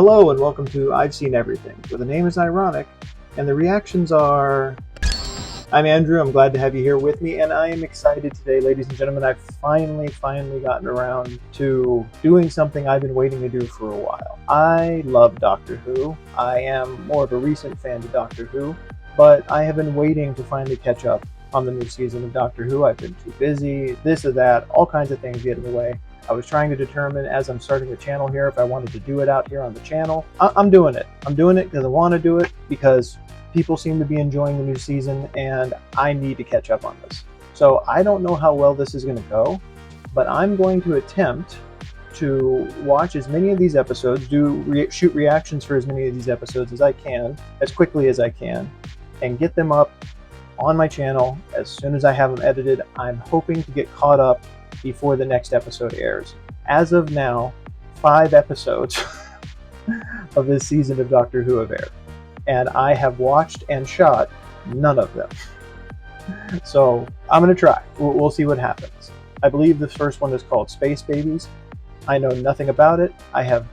Hello and welcome to I've Seen Everything, where the name is ironic and the reactions are... I'm Andrew, I'm glad to have you here with me, and I am excited today, ladies and gentlemen. I've finally gotten around to doing something I've been waiting to do for a while. I love Doctor Who. I am more of a recent fan of Doctor Who, but I have been waiting to finally catch up on the new season of Doctor Who. I've been too busy, this or that, all kinds of things get in the way. I was trying to determine as I'm starting the channel here if I wanted to do it out here on the channel. I'm doing it. I'm doing it because I want to do it, because people seem to be enjoying the new season and I need to catch up on this. So I don't know how well this is going to go, but I'm going to attempt to watch as many of these episodes, shoot reactions for as many of these episodes as I can, as quickly as I can, and get them up on my channel as soon as I have them edited. I'm hoping to get caught up before the next episode airs. As of now, 5 episodes of this season of Doctor Who have aired, and I have watched and shot none of them. So I'm going to try. We'll see what happens. I believe the first one is called Space Babies. I know nothing about it. I have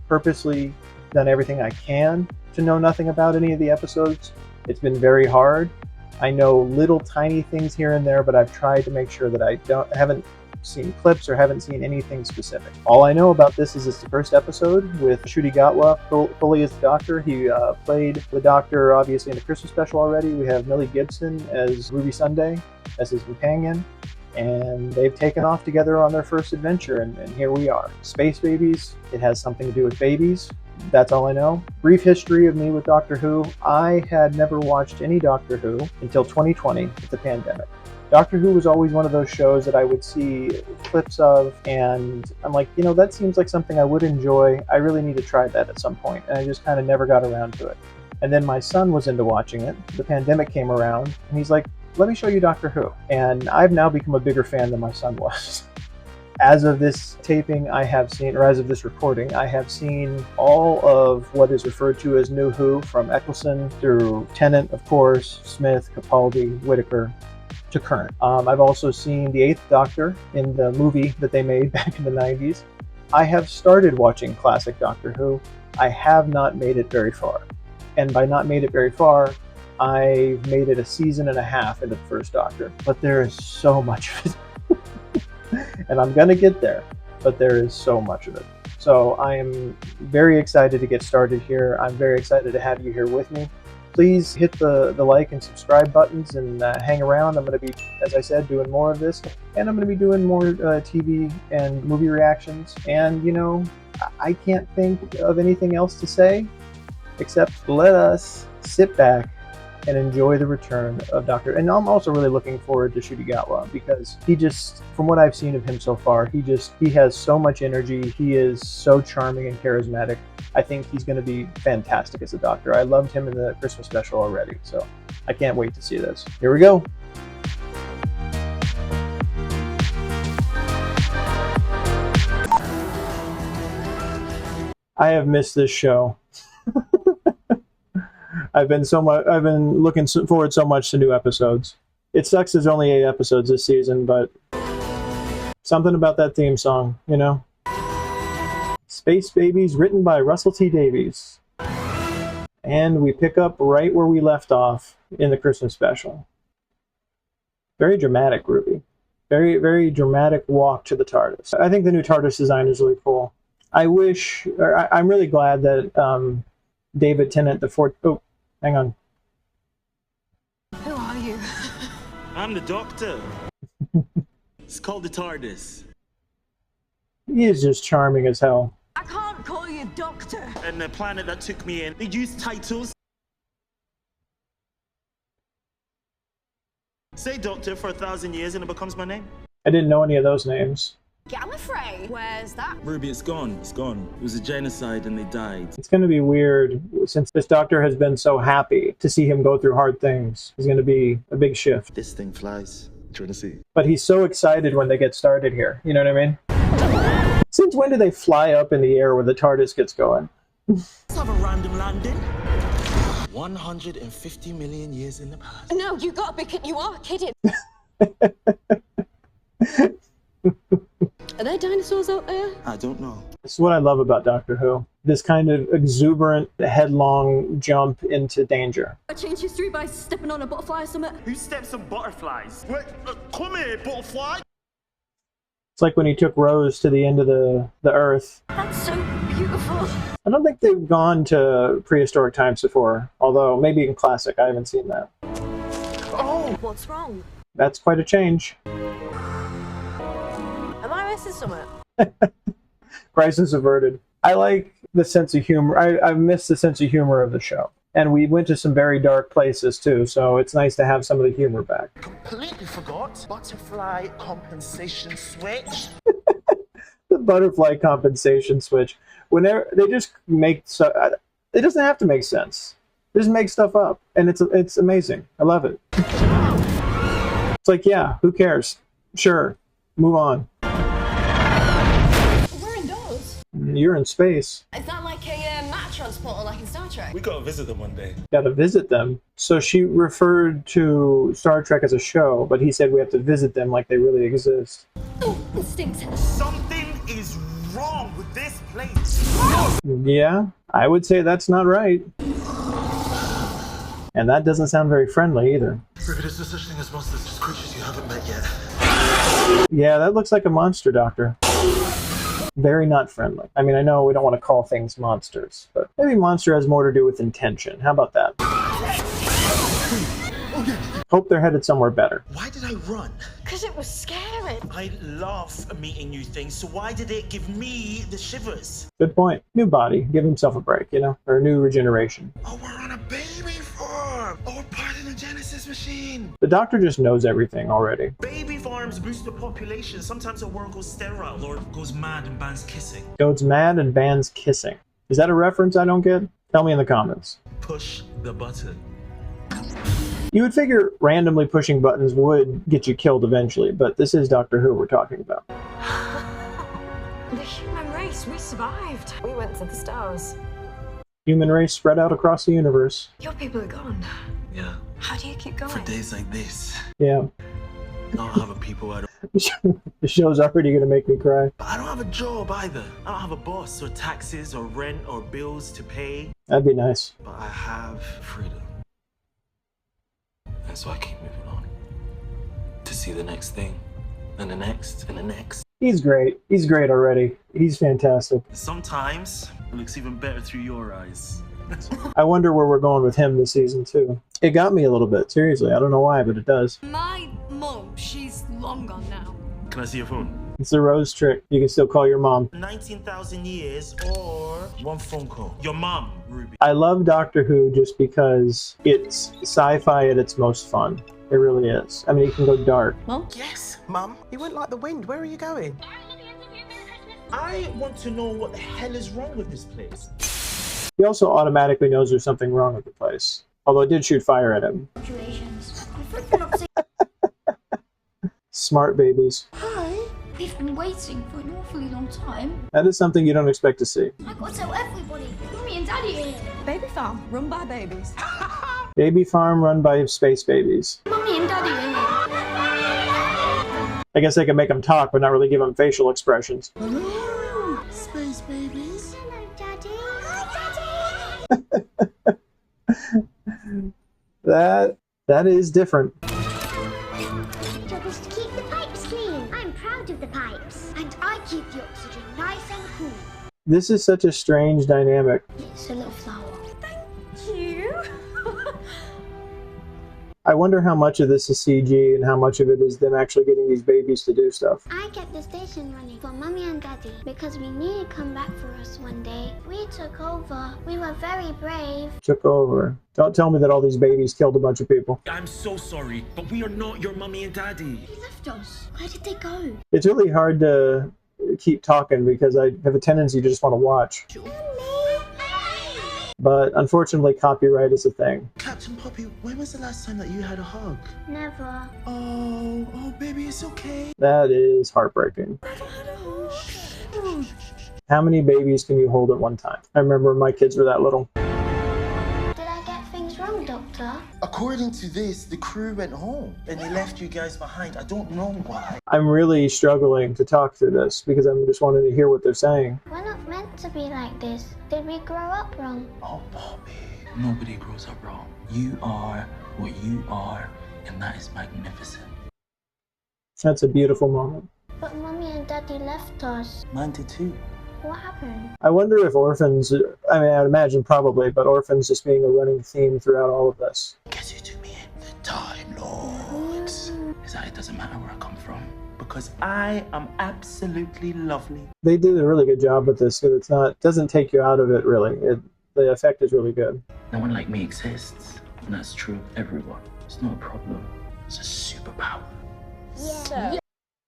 purposely done everything I can to know nothing about any of the episodes. It's been very hard. I know little tiny things here and there, but I've tried to make sure that I haven't seen clips or haven't seen anything specific. All I know about this is it's the first episode with Ncuti Gatwa fully as the Doctor. He played the Doctor obviously in the Christmas special already. We have Millie Gibson as Ruby Sunday as his companion, and they've taken off together on their first adventure, and here we are. Space Babies, it has something to do with babies. That's all I know. Brief history of me with Doctor Who. I had never watched any Doctor Who until 2020 with the pandemic. Doctor Who was always one of those shows that I would see clips of, and I'm like, you know, that seems like something I would enjoy. I really need to try that at some point, and I just kind of never got around to it. And then my son was into watching it. The pandemic came around, and he's like, let me show you Doctor Who. And I've now become a bigger fan than my son was. As of this taping, I have seen, or as of this recording, I have seen all of what is referred to as New Who, from Eccleston through Tennant, of course, Smith, Capaldi, Whittaker, to current. I've also seen the 8th Doctor in the movie that they made back in the 90s. I have started watching classic Doctor Who. I have not made it very far. And by not made it very far, I've made it a season and a half into the first Doctor. But there is so much of it. And I'm gonna get there, but there is so much of it. So I am very excited to get started here. I'm very excited to have you here with me. Please hit the like and subscribe buttons and hang around. I'm going to be, as I said, doing more of this, and I'm going to be doing more TV and movie reactions. And, you know, I can't think of anything else to say except let us sit back and enjoy the return of Doctor. And I'm also really looking forward to Ncuti Gatwa, because he just, from what I've seen of him so far, he has so much energy. He is so charming and charismatic. I think he's going to be fantastic as a Doctor. I loved him in the Christmas special already, so I can't wait to see this. Here we go. I have missed this show. I've been looking forward so much to new episodes. It sucks there's only 8 episodes this season, but something about that theme song, you know? Space Babies, written by Russell T. Davies. And we pick up right where we left off in the Christmas special. Very dramatic, Ruby. Very, very dramatic walk to the TARDIS. I think the new TARDIS design is really cool. I'm really glad that David Tennant, oh, hang on. Who are you? I'm the Doctor. It's called the TARDIS. He is just charming as hell. I can't call you Doctor. And the planet that took me in, they use titles. Say Doctor for 1,000 years and it becomes my name. I didn't know any of those names. I'm afraid. Where's that? Ruby, it's gone. It's gone. It was a genocide and they died. It's going to be weird, since this Doctor has been so happy to see him go through hard things. It's going to be a big shift. This thing flies. Trying to see. But he's so excited when they get started here. You know what I mean? Since when do they fly up in the air when the TARDIS gets going? Let's have a random landing. 150 million years in the past. No, you are kidding. Are there dinosaurs out there? I don't know. This is what I love about Doctor Who. This kind of exuberant, headlong jump into danger. I changed history by stepping on a butterfly or something. Who steps on butterflies? Wait, come here, butterfly. It's like when he took Rose to the end of the Earth. That's so beautiful. I don't think they've gone to prehistoric times before, although maybe in classic, I haven't seen that. Oh, what's wrong? That's quite a change. Am I missing something? Crisis averted. I like the sense of humor. I miss the sense of humor of the show. And we went to some very dark places too, so it's nice to have some of the humor back. Completely forgot. Butterfly compensation switch. The butterfly compensation switch. Whenever they just make it doesn't have to make sense. They just make stuff up, and it's amazing. I love it. It's like, yeah, who cares? Sure, move on. We're indoors. You're in space. Is that like a mat transporter like in Star Trek? We gotta visit them one day. Gotta visit them. So she referred to Star Trek as a show, but he said we have to visit them like they really exist. Oh, it stinks. Something is wrong with this place. Yeah, I would say that's not right. And that doesn't sound very friendly either. If it is such thing as monsters, just creatures you haven't met yet. Yeah, that looks like a monster, Doctor. Very not friendly. I mean, I know we don't want to call things monsters, but maybe monster has more to do with intention. How about that? Hope they're headed somewhere better. Why did I run? Because it was scary. I love meeting new things, so why did it give me the shivers? Good point. New body. Give himself a break, you know? Or new regeneration. Oh, we're on a baby farm! Oh, we're part of the Genesis machine! The Doctor just knows everything already. Baby farms boost the population. Sometimes a world goes sterile or goes mad and bans kissing. Goes mad and bans kissing. Is that a reference I don't get? Tell me in the comments. Push the button. You would figure randomly pushing buttons would get you killed eventually, but this is Doctor Who we're talking about. The human race, we survived. We went to the stars. Human race spread out across the universe. Your people are gone. Yeah. How do you keep going? For days like this, Yeah. not having people out. The show's already gonna make me cry. But I don't have a job either. I don't have a boss or taxes or rent or bills to pay. That'd be nice. But I have freedom. And so I keep moving on. To see the next thing. And the next and the next. He's great. He's great already. He's fantastic. Sometimes it looks even better through your eyes. I wonder where we're going with him this season too. It got me a little bit, seriously. I don't know why, but it does. My mum, she's long gone now. Can I see your phone? It's the Rose trick. You can still call your mom. 19,000 years or one phone call. Your mom, Ruby. I love Doctor Who just because it's sci-fi at its most fun. It really is. I mean, it can go dark. Mum? Yes, Mum. You went like the wind. Where are you going? I want to know what the hell is wrong with this place. He also automatically knows there's something wrong with the place. Although it did shoot fire at him. Smart babies. Hi. We've been waiting for an awfully long time. That is something you don't expect to see. I gotta tell everybody. Mummy and Daddy are here. Baby farm, run by babies. Baby farm run by space babies. Mummy and Daddy are here. I guess they can make them talk, but not really give them facial expressions. Hello, space babies. Hello, Daddy. Hi, Daddy. That is different. Job is to keep the pipes clean. I'm proud of the pipes. And I keep the oxygen nice and cool. This is such a strange dynamic. It's a little flower. Thank you. I wonder how much of this is CG and how much of it is them actually getting these babies to do stuff. I kept the station running for Mummy and Daddy because we knew you'd come back for us one day. We took over. We were very brave. Took over. Don't tell me that all these babies killed a bunch of people. I'm so sorry, but we are not your mummy and daddy. They left us. Where did they go? It's really hard to keep talking because I have a tendency to just want to watch. But unfortunately, copyright is a thing. Captain Poppy, when was the last time that you had a hug? Never. Oh, baby, it's okay. That is heartbreaking. How many babies can you hold at one time? I remember when my kids were that little. Did I get things wrong, Doctor? According to this, the crew went home and they left you guys behind. I don't know why. I'm really struggling to talk through this because I'm just wanting to hear what they're saying. We're not meant to be like this. Did we grow up wrong? Oh, Bobby. Nobody grows up wrong. You are what you are, and that is magnificent. That's a beautiful moment. But Mommy and Daddy left us. Mine did too. What happened? I wonder if orphans, I mean, I'd imagine probably, but orphans just being a running theme throughout all of this. Guess who took me in? The Time Lords. Is that it doesn't matter where I come from? Because I am absolutely lovely. They did a really good job with this because it doesn't take you out of it really. The effect is really good. No one like me exists, and that's true of everyone. It's not a problem. It's a superpower. So,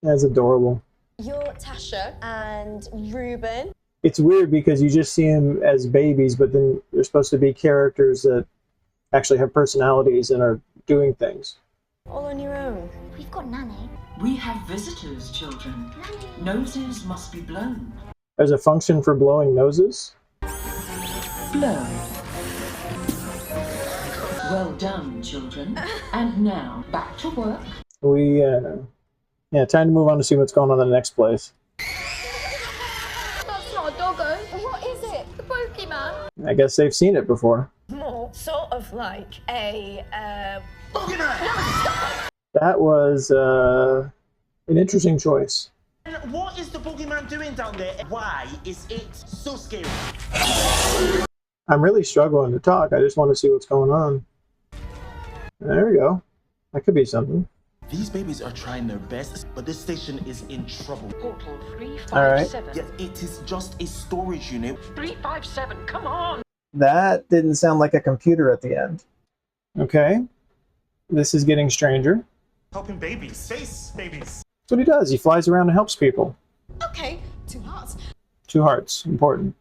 That's adorable. you're Tasha and Ruben. It's weird because you just see them as babies, but then they're supposed to be characters that actually have personalities and are doing things. All on your own. We've got Nanny. We have visitors, children. Noses must be blown. There's a function for blowing noses. Blow. Well done, children. And now, back to work. Time to move on to see what's going on in the next place. That's not a doggo. What is it? The Pokemon. I guess they've seen it before. More sort of like a That was an interesting choice. And what is the boogeyman doing down there? Why is it so scary? I'm really struggling to talk. I just want to see what's going on. There we go. That could be something. These babies are trying their best, but this station is in trouble. Portal 357. All right. Yet it is just a storage unit. 357, come on! That didn't sound like a computer at the end. Okay. This is getting stranger. Helping babies, space babies. That's what he does. He flies around and helps people. okay, 2 hearts. 2 hearts. Important.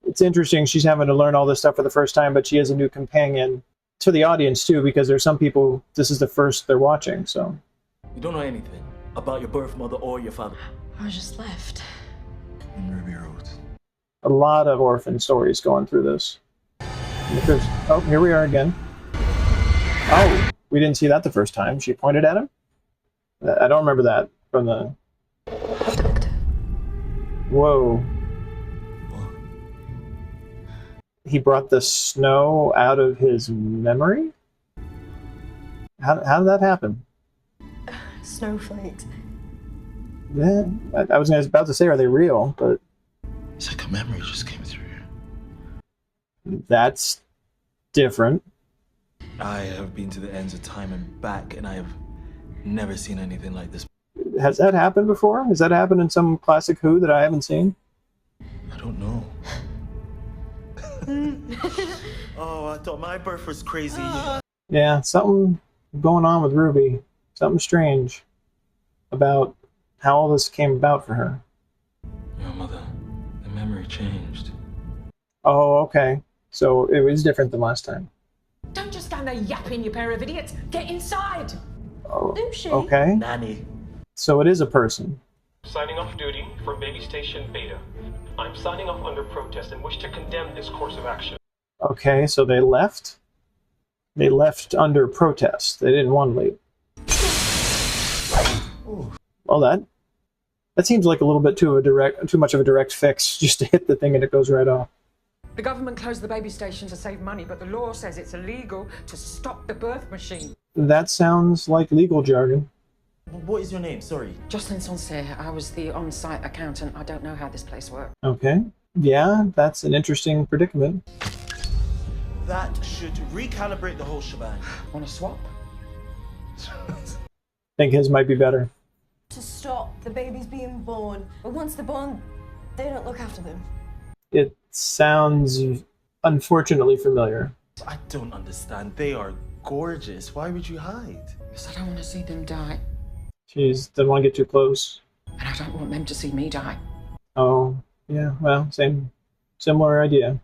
It's interesting. She's having to learn all this stuff for the first time, but she has a new companion to the audience, too, because there's some people, this is the first they're watching, so. You don't know anything about your birth mother or your father. I just left. On Ruby Road. A lot of orphan stories going through this. Oh, here we are again. Oh, we didn't see that the first time. She pointed at him? I don't remember that from the... Doctor. Whoa. He brought the snow out of his memory? How did that happen? Snowflakes. Yeah, I was about to say, are they real? But It's like a memory just came through. that's different. I have been to the ends of time and back, and I have never seen anything like this. Has that happened before? Has that happened in some classic Who that I haven't seen? I don't know. Oh, I thought my birth was crazy. Yeah, something going on with Ruby. Something strange about how all this came about for her. Your mother, the memory changed. Oh, okay. So it was different than last time. Don't just stand there yapping, you pair of idiots. Get inside! Oh, Who's she? okay. Nanny. So it is a person. Signing off duty for Baby Station Beta. I'm signing off under protest and wish to condemn this course of action. Okay, so they left. They left under protest. They didn't want to leave. Well, that seems like a little bit too much of a direct fix, just to hit the thing and it goes right off. The government closed the baby station to save money, but the law says it's illegal to stop the birth machine. That sounds like legal jargon. What is your name? Sorry. Jocelyn Sancerre, I was the on-site accountant. I don't know how this place works. Okay. Yeah, that's an interesting predicament. That should recalibrate the whole shebang. Want to swap? Think his might be better. To stop the babies being born. But once they're born, they don't look after them. It sounds unfortunately familiar. I don't understand. They are gorgeous. Why would you hide? Because I don't want to see them die. Jeez, didn't want to get too close. And I don't want them to see me die. Oh, yeah, well, similar idea.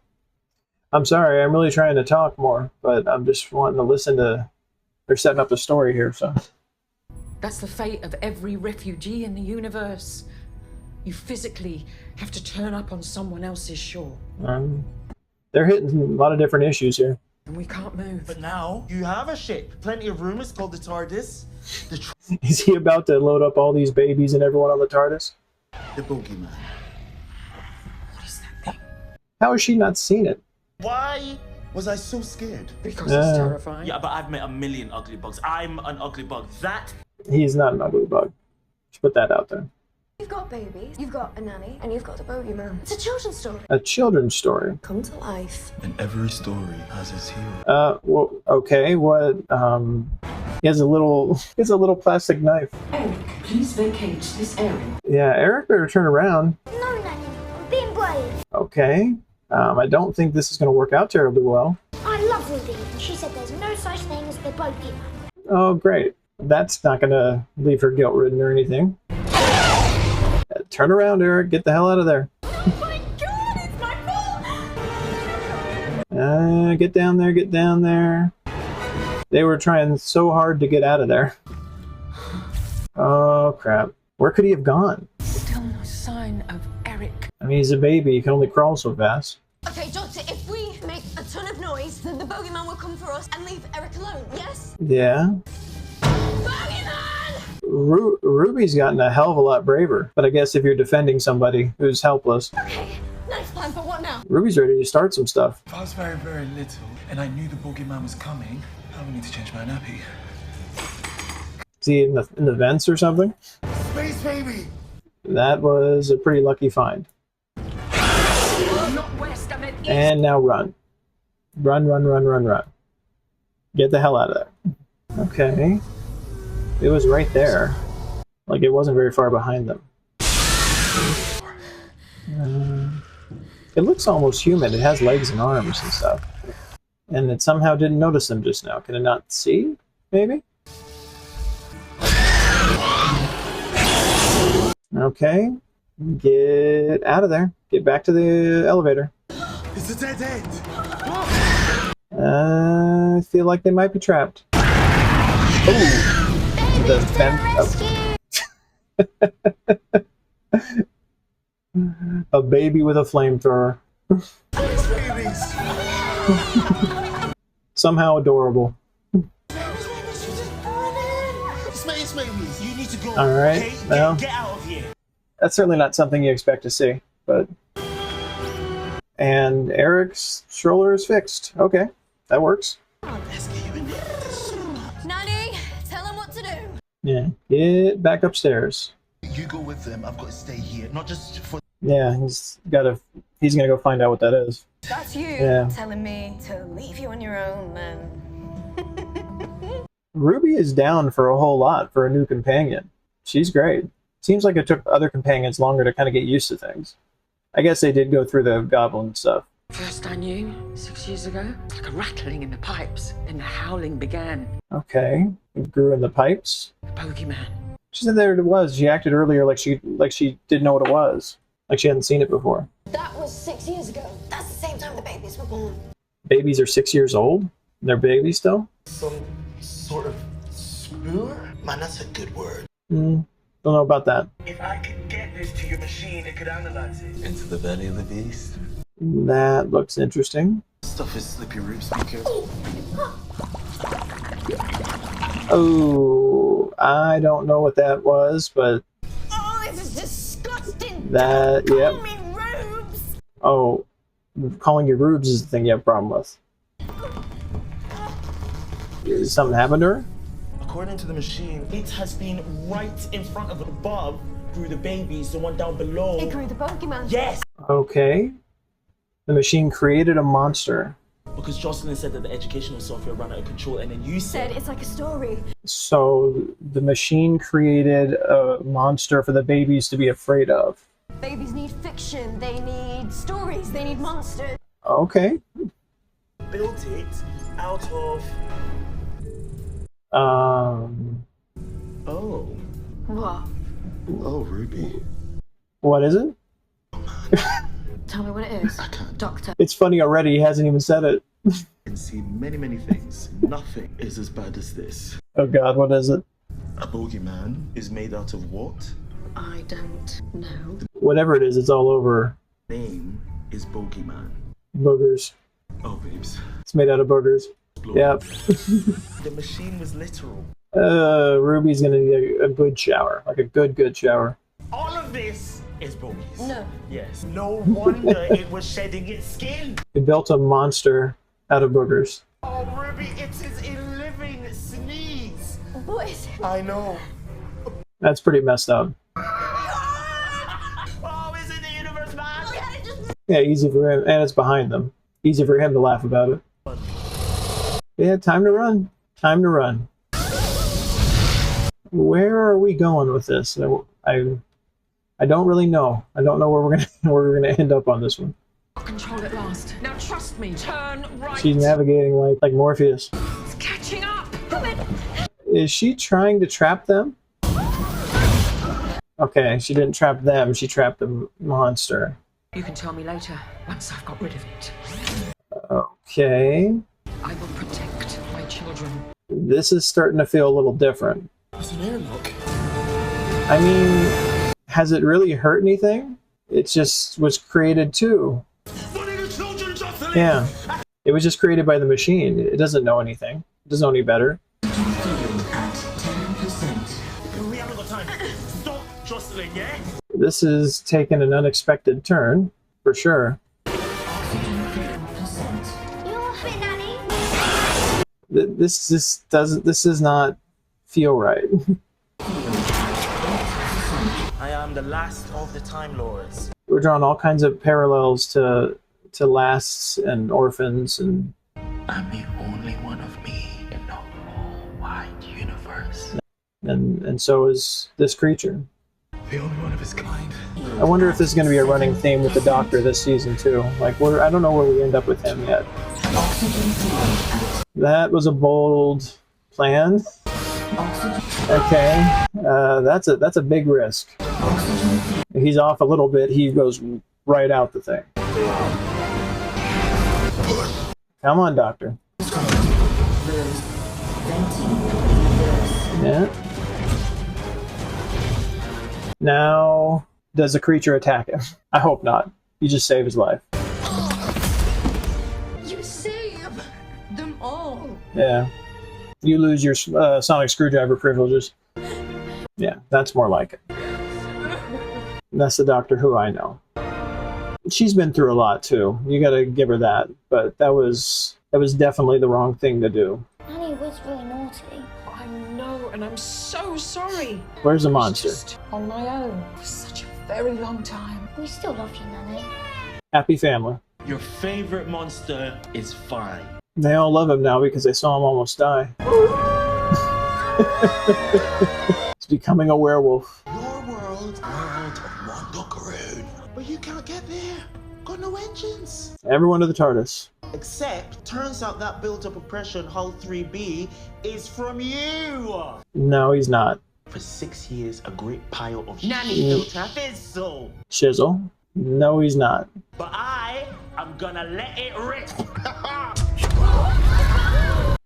I'm sorry, I'm really trying to talk more, but I'm just wanting to listen to... They're setting up the story here, so... That's the fate of every refugee in the universe. You physically have to turn up on someone else's shore. They're hitting a lot of different issues here. And we can't move. But now, you have a ship. Plenty of room. It's called the TARDIS. Is he about to load up all these babies and everyone on the TARDIS? The bogeyman. What is that thing? How has she not seen it? Why was I so scared? Because it's terrifying. Yeah, but I've met a million ugly bugs. I'm an ugly bug. That... He's not an ugly bug. Just put that out there. You've got babies, you've got a nanny, and you've got the bogeyman. It's a children's story. A children's story. Come to life. And every story has its hero. Well, okay, what, he has a little plastic knife. Eric, please vacate this area. Yeah, Eric better turn around. No, Nanny, I'm being brave. Okay. I don't think this is going to work out terribly well. I love Ruby, and she said there's no such thing as the bogeyman. Oh, great. That's not going to leave her guilt-ridden or anything. Turn around, Eric. Get the hell out of there. Oh my god, it's my fault! Get down there, get down there. They were trying so hard to get out of there. Oh, crap. Where could he have gone? Still no sign of Eric. I mean, he's a baby. He can only crawl so fast. Okay, Doctor, if we make a ton of noise, then the bogeyman will come for us and leave Eric alone, yes? Yeah. Bogeyman! Ruby's gotten a hell of a lot braver. But I guess if you're defending somebody who's helpless, Okay, nice plan, but what now? Ruby's ready to start some stuff. If I was very, very little and I knew the bogeyman was coming, I would need to change my nappy. Is he in the vents or something? Space baby! That was a pretty lucky find. Not west, I meant east. And now run. Run, run, run, run, run. Get the hell out of there. Okay. It was right there. Like, it wasn't very far behind them. It looks almost human. It has legs and arms and stuff. And it somehow didn't notice them just now. Can it not see? Maybe? Okay. Get out of there. Get back to the elevator. It's a dead end! I feel like they might be trapped. Oh! The a baby with a flamethrower. Somehow adorable. Space babies, you need to go. All right, Okay? well, Get out of here. That's certainly not something you expect to see, but... And Eric's stroller is fixed. Okay, that works. Nanny, tell him what to do. Yeah, get back upstairs. You go with them, I've got to stay here. Not just for... Yeah, he's gonna go find out what that is. That's you Yeah. telling me to leave you on your own, then. Ruby is down for a whole lot for a new companion. She's great. Seems like it took other companions longer to kind of get used to things. I guess they did go through the goblin stuff. First I knew, 6 years ago, it's like a rattling in the pipes. Then the howling began. Okay, it grew in the pipes. The bogeyman. She said there it was. She acted earlier like she didn't know what it was. Like she hadn't seen it before. That was 6 years ago. That's the same time the babies were born. Babies are 6 years old? They're babies still? Some sort of spooler? Man, that's a good word. Don't know about that. If I could get this to your machine, it could analyze it. Into the belly of the beast. That looks interesting. Stuff is slippery roots, be careful. Oh, I don't know what that was, but Oh, this is disgusting! that, Don't yep. call me Rubes! Oh, calling you rubes is the thing you have a problem with. Is something happened to her? According to the machine, it has been right in front of above grew the babies, the one down below. It grew the bogeyman. Yes! Okay. The machine created a monster. Because Jocelyn said that the educational software ran out of control, and then you Said said... it's like a story. So the machine created a monster for the babies to be afraid of. Babies need fiction, they need stories, they need monsters. Okay. built it out of... Oh. What? Oh, Ruby. What is it? Tell me what it is. I can't. Doctor. It's funny already, he hasn't even said it. I can see many, many things. Nothing is as bad as this. Oh god, what is it? A bogeyman is made out of what? I don't know. Whatever it is, it's all over Name is Bogeyman. boogers. Oh, babes. It's made out of boogers. Yep. The machine was literal. Ruby's gonna need a good shower. Like a good shower. All of this is bogies. No. Yes. No wonder it was shedding its skin. They built a monster out of boogers. Oh, Ruby, it is a living sneeze. What is it? I know. That's pretty messed up. Oh, is it the universe, man? Yeah, easy for him. And it's behind them. Easy for him to laugh about it. Yeah, time to run. Time to run. Where are we going with this? I don't really know. I don't know where we're gonna end up on this one. Control at last. Now trust me. Turn right. She's navigating like Morpheus. It's catching up. Come in. Is she trying to trap them? Okay, she didn't trap them. She trapped the monster. You can tell me later once I've got rid of it. Okay. I will protect my children. This is starting to feel a little different. It's an airlock. I mean, has it really hurt anything? It just was created too. What are the children, Jocelyn? Yeah. It was just created by the machine. It doesn't know anything. It doesn't know any better. We haven't got time. Stop, Jocelyn, yeah? This is taking an unexpected turn, for sure. You off it, Nanny? This does not feel right. I am the last of the Time Lords. We're drawing all kinds of parallels to lasts and orphans, and I'm the only one of me in the whole wide universe. and so is this creature. The only one of his kind. I wonder if this is going to be a running theme with the Doctor this season too. Like, I don't know where we end up with him yet. That was a bold plan. Okay, that's a big risk. If he's off a little bit, he goes right out the thing. Come on, Doctor. Yeah. Now, does the creature attack him? I hope not. You just save his life. You save them all. Yeah. You lose your sonic screwdriver privileges. Yeah, that's more like it. That's the Doctor Who I know. She's been through a lot too. You gotta give her that. But that was definitely the wrong thing to do. Nanny was really naughty. I know, and I'm so sorry. Where's the monster? Just on my own for such a very long time. We still love you, Nanny. Happy family. Your favorite monster is fine. They all love him now because they saw him almost die. He's becoming a werewolf. Your world of Mondokaroon. But you can't get there. Got no engines. Everyone to the TARDIS. Except, turns out that built-up oppression Hull 3B is from you. No, he's not. For 6 years, a great pile of Nanny filter fizzle. Shizzle. No, he's not. But I am gonna let it rip.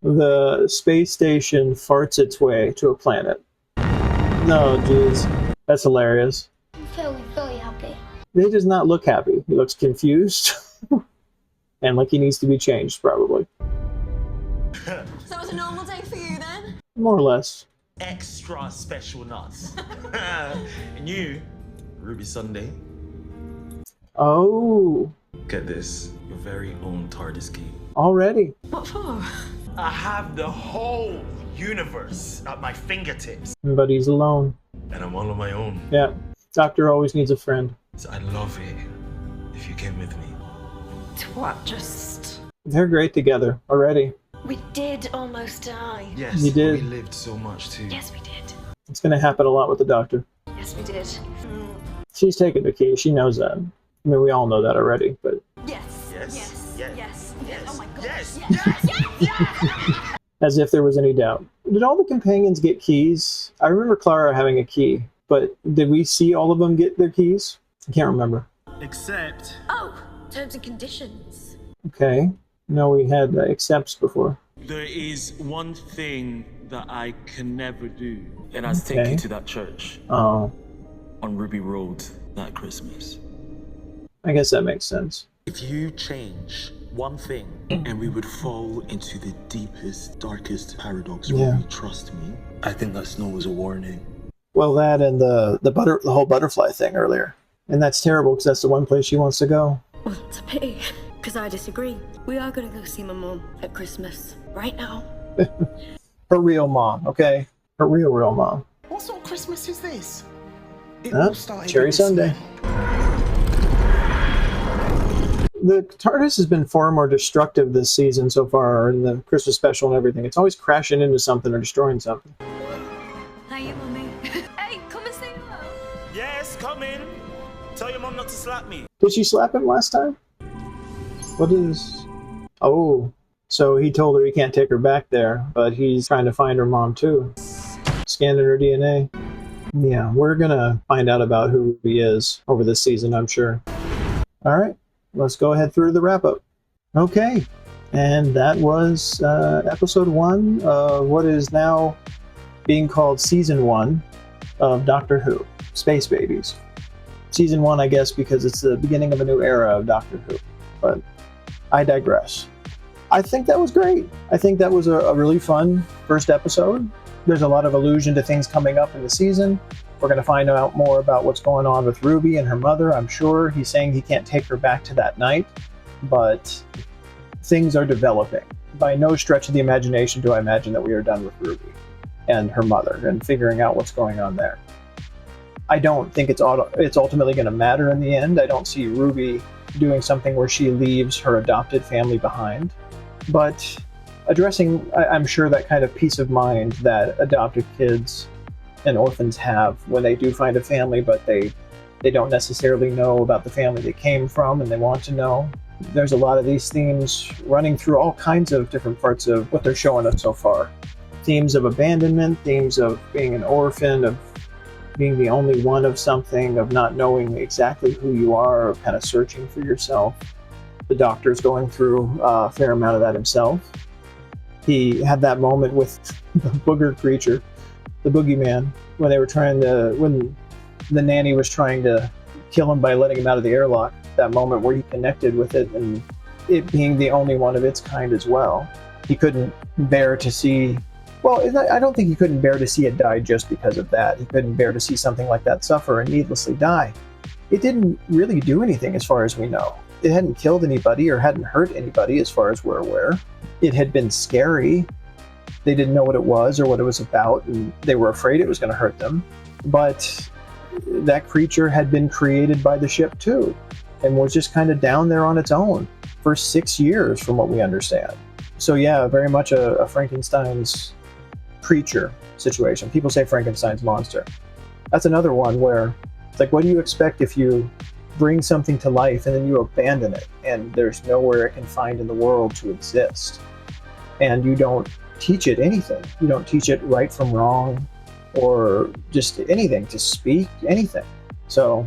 The space station farts its way to a planet. No, jeez. That's hilarious. I'm feeling very happy. He does not look happy. He looks confused. And like he needs to be changed, probably. So it was a normal day for you then? More or less. Extra special nuts. And you, Ruby Sunday, Oh, get this, your very own TARDIS key. already. What for? I have the whole universe at my fingertips. But he's alone. And I'm all on my own. Yeah. Doctor always needs a friend. So I'd love it if you came with me. What, just... They're great together already. We did almost die. Yes, You did. we lived so much too. Yes, we did. It's going to happen a lot with the Doctor. Yes, we did. She's taking the key. She knows that. I mean, we all know that already, but Yes. Yes. Yes. Yes. Yes. Yes. Oh my god. Yes. Yes. Yes. as if there was any doubt. Did all the companions get keys? I remember Clara having a key, but did we see all of them get their keys? I can't remember. Except... Oh, terms and conditions. Okay. No, we had accepts before. there is one thing that I can never do. And that's take Okay. you to that church Oh, on Ruby Road that Christmas. I guess that makes sense. If you change one thing, and we would fall into the deepest, darkest paradox. Yeah. Ruby, trust me. I think that snow was a warning. Well, that and the whole butterfly thing earlier. And that's terrible because that's the one place she wants to go. Well, it's a pity, because I disagree. We are going to go see my mom at Christmas, right now. Her real mom, okay? Her real mom. What sort of Christmas is this? It Huh? all started Cherry with Sunday. The TARDIS has been far more destructive this season so far, in the Christmas special and everything. It's always crashing into something or destroying something. Hiya, Mummy. Hey, come and say hello. Yes, come in. Tell your mom not to slap me. Did she slap him last time? What is... Oh, so he told her he can't take her back there, but he's trying to find her mom too. Scanning her DNA. Yeah, we're gonna find out about who he is over this season, I'm sure. Alright, let's go ahead through the wrap-up. Okay, and that was episode 1 of what is now being called season 1 of Doctor Who, Space Babies. Season 1, I guess, because it's the beginning of a new era of Doctor Who, but I digress. I think that was great. I think that was a really fun first episode. There's a lot of allusion to things coming up in the season. We're going to find out more about what's going on with Ruby and her mother, I'm sure. He's saying he can't take her back to that night, but things are developing. By no stretch of the imagination do I imagine that we are done with Ruby and her mother and figuring out what's going on there. I don't think it's ultimately going to matter in the end. I don't see Ruby doing something where she leaves her adopted family behind. But addressing, I'm sure, that kind of peace of mind that adopted kids and orphans have when they do find a family, but they don't necessarily know about the family they came from and they want to know. There's a lot of these themes running through all kinds of different parts of what they're showing us so far. Themes of abandonment, themes of being an orphan, of being the only one of something, of not knowing exactly who you are, of kind of searching for yourself. The Doctor's going through a fair amount of that himself. He had that moment with the booger creature, the boogeyman, when the nanny was trying to kill him by letting him out of the airlock. That moment where he connected with it, and it being the only one of its kind as well. He couldn't bear to see... Well, I don't think he couldn't bear to see it die just because of that. He couldn't bear to see something like that suffer and needlessly die. It didn't really do anything as far as we know. It hadn't killed anybody or hadn't hurt anybody as far as we're aware. It had been scary. They didn't know what it was or what it was about, and they were afraid it was going to hurt them. But that creature had been created by the ship too, and was just kind of down there on its own for 6 years from what we understand. So yeah, very much a Frankenstein's creature situation. People say Frankenstein's monster. That's another one where it's like, what do you expect if you bring something to life and then you abandon it and there's nowhere it can find in the world to exist? And you don't teach it anything. You don't teach it right from wrong or just anything, to speak, anything. So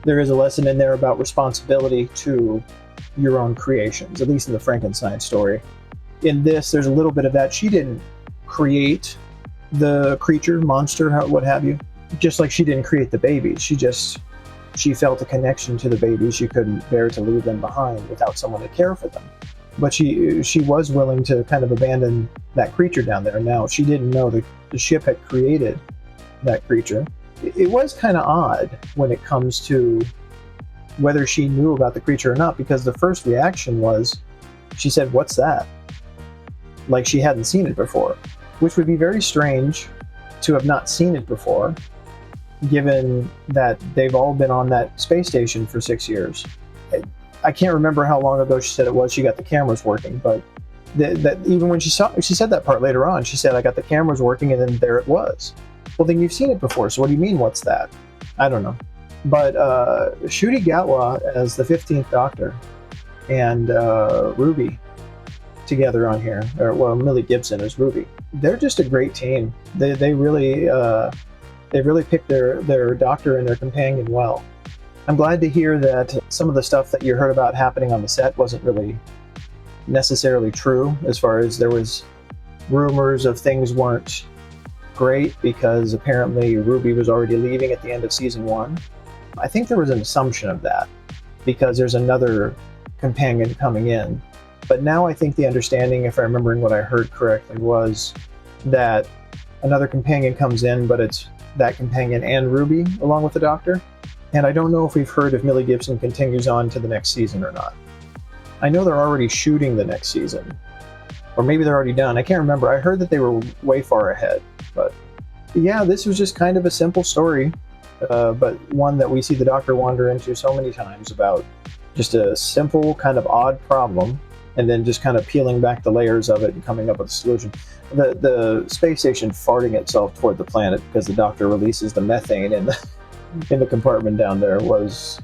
there is a lesson in there about responsibility to your own creations, at least in the Frankenstein story. In this, there's a little bit of that. She didn't create the creature, monster, what have you, just like she didn't create the babies. She felt a connection to the babies. She couldn't bear to leave them behind without someone to care for them. But she was willing to kind of abandon that creature down there. Now, she didn't know the ship had created that creature. It was kind of odd when it comes to whether she knew about the creature or not, because the first reaction was, she said, "What's that?" Like she hadn't seen it before, which would be very strange to have not seen it before, given that they've all been on that space station for 6 years. I can't remember how long ago she said it was she got the cameras working, but that even when she said that part later on, she said, "I got the cameras working," and then there it was. Well, then you've seen it before, so what do you mean, what's that? I don't know. But Ncuti Gatwa as the 15th Doctor and Ruby together on here, or well, Millie Gibson as Ruby. They're just a great team. They really picked their doctor and their companion well. I'm glad to hear that some of the stuff that you heard about happening on the set wasn't really necessarily true, as far as there was rumors of things weren't great because apparently Ruby was already leaving at the end of season 1. I think there was an assumption of that because there's another companion coming in But now I think the understanding, if I'm remembering what I heard correctly, was that another companion comes in, but it's that companion and Ruby along with the Doctor. And I don't know if we've heard if Millie Gibson continues on to the next season or not. I know they're already shooting the next season. Or maybe they're already done. I can't remember. I heard that they were way far ahead. But yeah, this was just kind of a simple story, but one that we see the Doctor wander into so many times about just a simple, kind of odd problem, and then just kind of peeling back the layers of it and coming up with a solution. The space station farting itself toward the planet because the Doctor releases the methane in the compartment down there was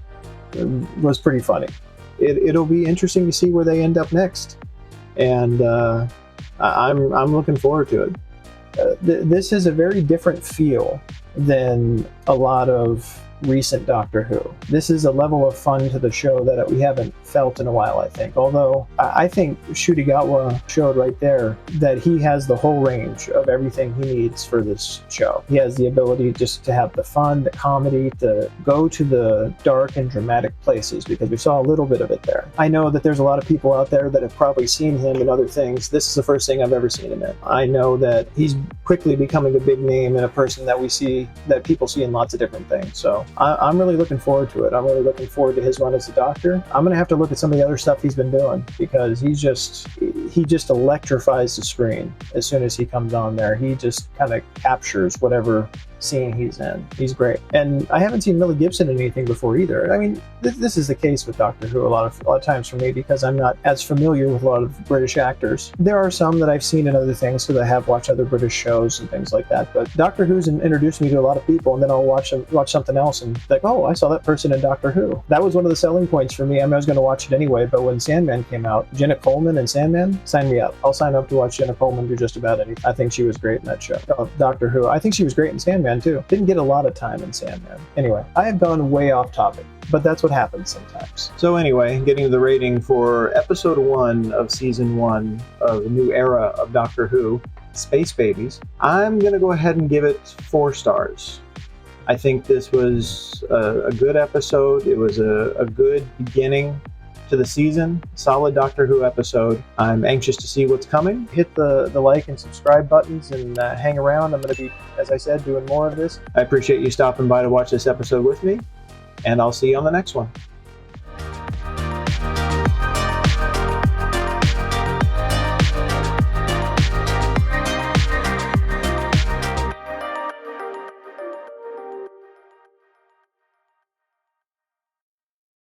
pretty funny. It'll be interesting to see where they end up next. And I'm looking forward to it. This is a very different feel than a lot of recent Doctor Who. This is a level of fun to the show that we haven't felt in a while, I think. Although I think Ncuti Gatwa showed right there that he has the whole range of everything he needs for this show. He has the ability just to have the fun, the comedy, to go to the dark and dramatic places, because we saw a little bit of it there. I know that there's a lot of people out there that have probably seen him in other things. This is the first thing I've ever seen him in. I know that he's quickly becoming a big name and a person that that people see in lots of different things. So I'm really looking forward to it. I'm really looking forward to his run as the Doctor. I'm going to have to look at some of the other stuff he's been doing, because he just electrifies the screen as soon as he comes on there. He just kind of captures whatever scene he's in. He's great. And I haven't seen Millie Gibson in anything before either. I mean, this is the case with Doctor Who a lot of times for me, because I'm not as familiar with a lot of British actors. There are some that I've seen in other things because I have watched other British shows and things like that. But Doctor Who's introduced me to a lot of people, and then I'll watch something else and like, oh, I saw that person in Doctor Who. That was one of the selling points for me. I mean, I was going to watch it anyway, but when Sandman came out, Jenna Coleman and Sandman, sign me up. I'll sign up to watch Jenna Coleman do just about anything. I think she was great in that show. Doctor Who. I think she was great in Sandman too. Didn't get a lot of time in Sandman. Anyway, I have gone way off topic, but that's what happens sometimes. So anyway, getting to the rating for episode 1 of season 1 of the new era of Doctor Who, Space Babies, I'm going to go ahead and give it 4 stars. I think this was a good episode. It was a good beginning to the season. Solid Doctor Who episode. I'm anxious to see what's coming. Hit the like and subscribe buttons and hang around. I'm going to be, as I said, doing more of this. I appreciate you stopping by to watch this episode with me, and I'll see you on the next one.